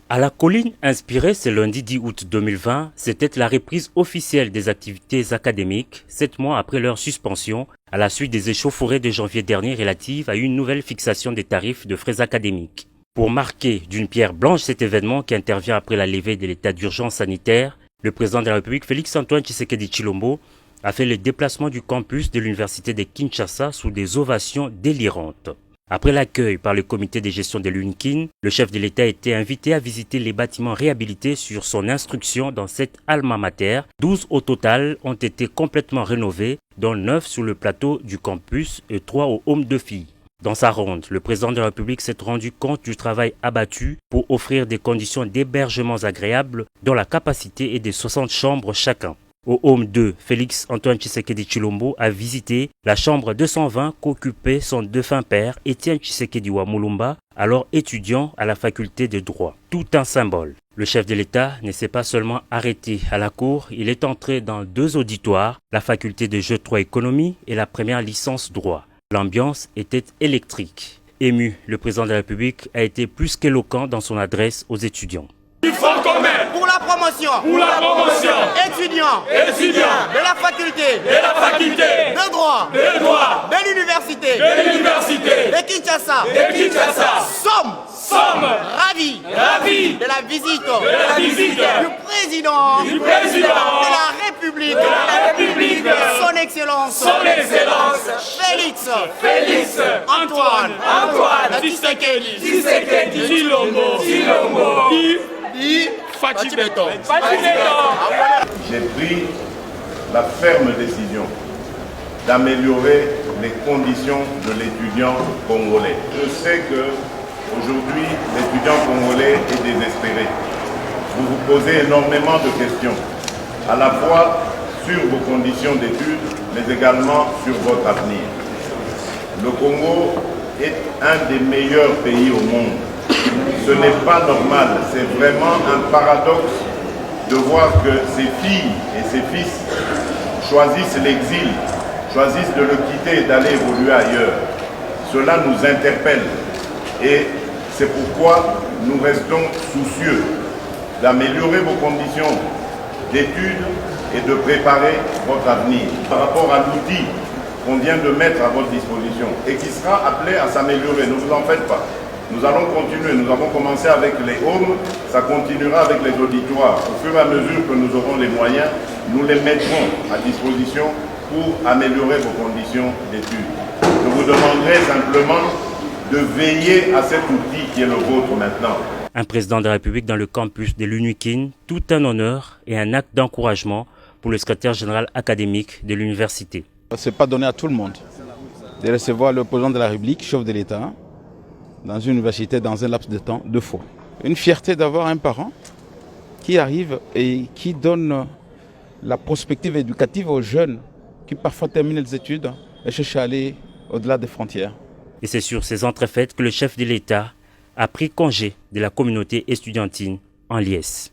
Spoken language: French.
À la colline inspirée ce lundi 10 août 2020, c'était la reprise officielle des activités académiques, 7 mois après leur suspension, à la suite des échauffourées de janvier dernier relatives à une nouvelle fixation des tarifs de frais académiques. Pour marquer d'une pierre blanche cet événement qui intervient après la levée de l'état d'urgence sanitaire, le président de la République, Félix-Antoine Tshisekedi Tshilombo, a fait le déplacement du campus de l'université de Kinshasa sous des ovations délirantes. Après l'accueil par le comité de gestion de l'UNKIN, le chef de l'État a été invité à visiter les bâtiments réhabilités sur son instruction dans cette alma mater. 12 au total ont été complètement rénovés, dont 9 sur le plateau du campus et 3 au home de filles. Dans sa ronde, le président de la République s'est rendu compte du travail abattu pour offrir des conditions d'hébergement agréables dont la capacité est de 60 chambres chacun. Au home 2, Félix-Antoine Tshisekedi Tshilombo a visité la chambre 220 qu'occupait son défunt père, Étienne Tshisekedi Wamulumba, alors étudiant à la faculté de droit. Tout un symbole. Le chef de l'État ne s'est pas seulement arrêté à la cour, il est entré dans 2 auditoires, la faculté de jeu 3 économie et la première licence droit. L'ambiance était électrique. Ému, le président de la République a été plus qu'éloquent dans son adresse aux étudiants. Pour la promotion, étudiants, de la faculté, de droit, de l'université, de Kinshasa, sommes ravis de la visite du président de la République, son excellence, Félix Antoine Tshisekedi Tshilombo. J'ai pris la ferme décision d'améliorer les conditions de l'étudiant congolais. Je sais qu'aujourd'hui, l'étudiant congolais est désespéré. Vous vous posez énormément de questions, à la fois sur vos conditions d'études, mais également sur votre avenir. Le Congo est un des meilleurs pays au monde. Ce n'est pas normal, c'est vraiment un paradoxe de voir que ses filles et ses fils choisissent l'exil, choisissent de le quitter et d'aller évoluer ailleurs. Cela nous interpelle et c'est pourquoi nous restons soucieux d'améliorer vos conditions d'études et de préparer votre avenir par rapport à l'outil qu'on vient de mettre à votre disposition et qui sera appelé à s'améliorer. Ne vous en faites pas. Nous allons continuer, nous avons commencé avec les homes, ça continuera avec les auditoires. Au fur et à mesure que nous aurons les moyens, nous les mettrons à disposition pour améliorer vos conditions d'études. Je vous demanderai simplement de veiller à cet outil qui est le vôtre maintenant. Un président de la République dans le campus de l'UNKIN, tout un honneur et un acte d'encouragement pour le secrétaire général académique de l'université. Ce n'est pas donné à tout le monde de recevoir le président de la République, chef de l'État, dans une université dans un laps de temps 2 fois. Une fierté d'avoir un parent qui arrive et qui donne la perspective éducative aux jeunes qui parfois terminent les études et cherchent à aller au-delà des frontières. Et c'est sur ces entrefaites que le chef de l'État a pris congé de la communauté estudiantine en liesse.